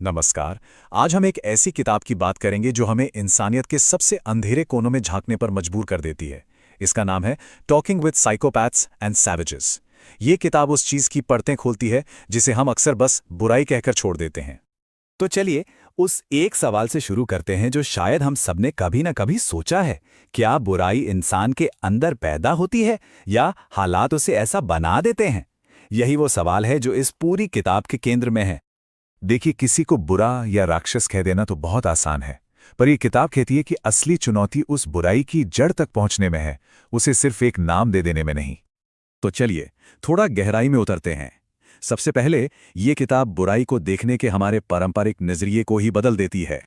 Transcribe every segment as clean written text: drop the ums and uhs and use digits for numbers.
नमस्कार। आज हम एक ऐसी किताब की बात करेंगे जो हमें इंसानियत के सबसे अंधेरे कोनों में झांकने पर मजबूर कर देती है। इसका नाम है talking with psychopaths and savages. ये किताब उस चीज की परतें खोलती है जिसे हम अक्सर बस बुराई कहकर छोड़ देते हैं। तो चलिए उस एक सवाल से शुरू करते हैं जो शायद हम सबने कभी ना कभी सोचा है। क्या बुराई इंसान के अंदर पैदा होती है या हालात उसे ऐसा बना देते हैं? यही वो सवाल है जो इस पूरी किताब के केंद्र में है। देखिए, किसी को बुरा या राक्षस कह देना तो बहुत आसान है, पर यह किताब कहती है कि असली चुनौती उस बुराई की जड़ तक पहुंचने में है, उसे सिर्फ एक नाम दे देने में नहीं। तो चलिए थोड़ा गहराई में उतरते हैं। सबसे पहले ये किताब बुराई को देखने के हमारे पारंपरिक नजरिए को ही बदल देती है।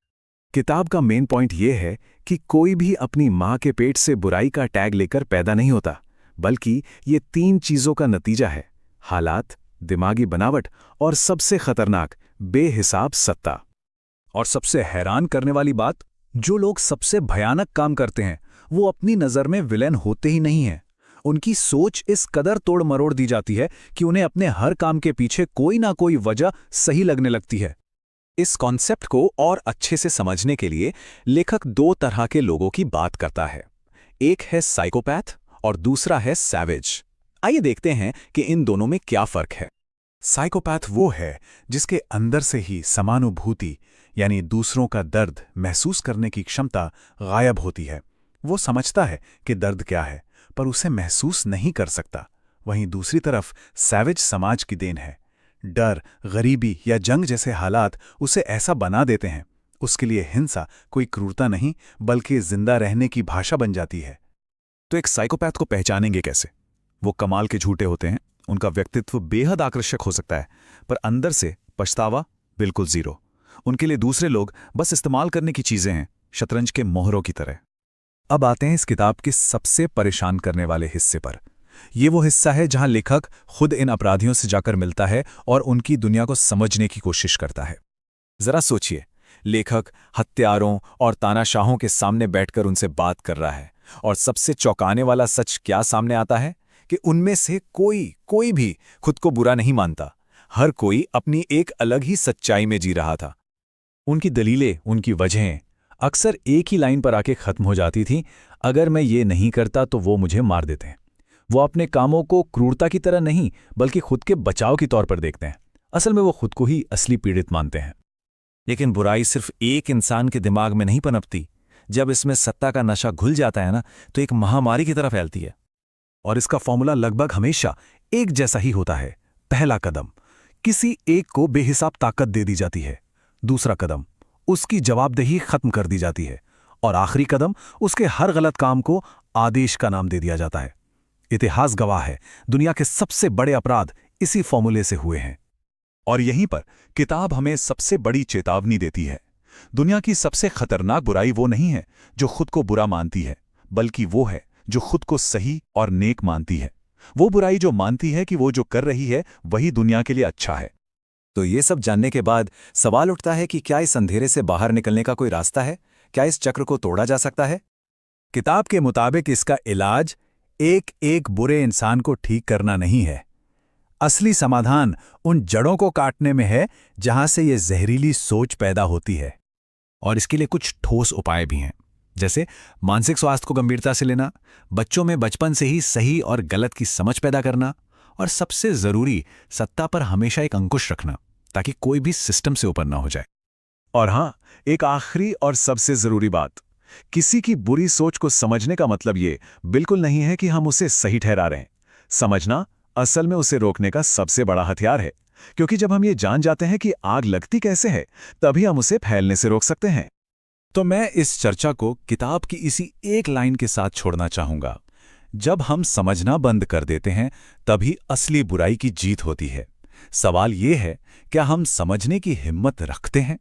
किताब का मेन पॉइंट ये है कि कोई भी अपनी माँ के पेट से बुराई का टैग लेकर पैदा नहीं होता, बल्कि ये 3 चीजों का नतीजा है: हालात, दिमागी बनावट और सबसे खतरनाक, बेहिसाब सत्ता। और सबसे हैरान करने वाली बात, जो लोग सबसे भयानक काम करते हैं वो अपनी नज़र में विलेन होते ही नहीं हैं। उनकी सोच इस कदर तोड़ मरोड़ दी जाती है कि उन्हें अपने हर काम के पीछे कोई ना कोई वजह सही लगने लगती है। इस कॉन्सेप्ट को और अच्छे से समझने के लिए लेखक 2 तरह के लोगों की बात करता है। एक है साइकोपैथ और दूसरा है सैवेज। आइए देखते हैं कि इन दोनों में क्या फर्क है। साइकोपैथ वो है जिसके अंदर से ही समानुभूति यानी दूसरों का दर्द महसूस करने की क्षमता गायब होती है। वो समझता है कि दर्द क्या है, पर उसे महसूस नहीं कर सकता। वहीं दूसरी तरफ सैवेज समाज की देन है। डर, गरीबी या जंग जैसे हालात उसे ऐसा बना देते हैं। उसके लिए हिंसा कोई क्रूरता नहीं, बल्कि जिंदा रहने की भाषा बन जाती है। तो एक साइकोपैथ को पहचानेंगे कैसे? वो कमाल के झूठे होते हैं, उनका व्यक्तित्व बेहद आकर्षक हो सकता है, पर अंदर से पछतावा बिल्कुल जीरो। उनके लिए दूसरे लोग बस इस्तेमाल करने की चीजें हैं, शतरंज के मोहरों की तरह। अब आते हैं इस किताब के सबसे परेशान करने वाले हिस्से पर। ये वो हिस्सा है जहां लेखक खुद इन अपराधियों से जाकर मिलता है और उनकी दुनिया को समझने की कोशिश करता है। जरा सोचिए, लेखक हत्यारों और तानाशाहों के सामने बैठकर उनसे बात कर रहा है, और सबसे चौंकाने वाला सच क्या सामने आता है कि उनमें से कोई भी खुद को बुरा नहीं मानता। हर कोई अपनी एक अलग ही सच्चाई में जी रहा था। उनकी दलीलें, उनकी वजहें अक्सर एक ही लाइन पर आके खत्म हो जाती थी: अगर मैं ये नहीं करता तो वो मुझे मार देते हैं। वो अपने कामों को क्रूरता की तरह नहीं, बल्कि खुद के बचाव के तौर पर देखते हैं। असल में वो खुद को ही असली पीड़ित मानते हैं। लेकिन बुराई सिर्फ एक इंसान के दिमाग में नहीं पनपती। जब इसमें सत्ता का नशा घुल जाता है ना, तो एक महामारी की तरह फैलती है। और इसका फॉर्मूला लगभग हमेशा एक जैसा ही होता है। पहला कदम, किसी एक को बेहिसाब ताकत दे दी जाती है। दूसरा कदम, उसकी जवाबदेही खत्म कर दी जाती है। और आखिरी कदम, उसके हर गलत काम को आदेश का नाम दे दिया जाता है। इतिहास गवाह है, दुनिया के सबसे बड़े अपराध इसी फॉर्मूले से हुए हैं। और यहीं पर किताब हमें सबसे बड़ी चेतावनी देती है। दुनिया की सबसे खतरनाक बुराई वो नहीं है जो खुद को बुरा मानती है, बल्कि वो है जो खुद को सही और नेक मानती है। वो बुराई जो मानती है कि वो जो कर रही है वही दुनिया के लिए अच्छा है। तो ये सब जानने के बाद सवाल उठता है कि क्या इस अंधेरे से बाहर निकलने का कोई रास्ता है? क्या इस चक्र को तोड़ा जा सकता है? किताब के मुताबिक इसका इलाज एक एक बुरे इंसान को ठीक करना नहीं है। असली समाधान उन जड़ों को काटने में है जहां से ये जहरीली सोच पैदा होती है। और इसके लिए कुछ ठोस उपाय भी हैं, जैसे मानसिक स्वास्थ्य को गंभीरता से लेना, बच्चों में बचपन से ही सही और गलत की समझ पैदा करना, और सबसे जरूरी, सत्ता पर हमेशा एक अंकुश रखना, ताकि कोई भी सिस्टम से ऊपर ना हो जाए। और हां, एक आखिरी और सबसे जरूरी बात, किसी की बुरी सोच को समझने का मतलब ये बिल्कुल नहीं है कि हम उसे सही ठहरा रहे हैं। समझना असल में उसे रोकने का सबसे बड़ा हथियार है, क्योंकि जब हम ये जान जाते हैं कि आग लगती कैसे है, तभी हम उसे फैलने से रोक सकते हैं। तो मैं इस चर्चा को किताब की इसी एक लाइन के साथ छोड़ना चाहूंगा: जब हम समझना बंद कर देते हैं, तभी असली बुराई की जीत होती है। सवाल ये है, क्या हम समझने की हिम्मत रखते हैं?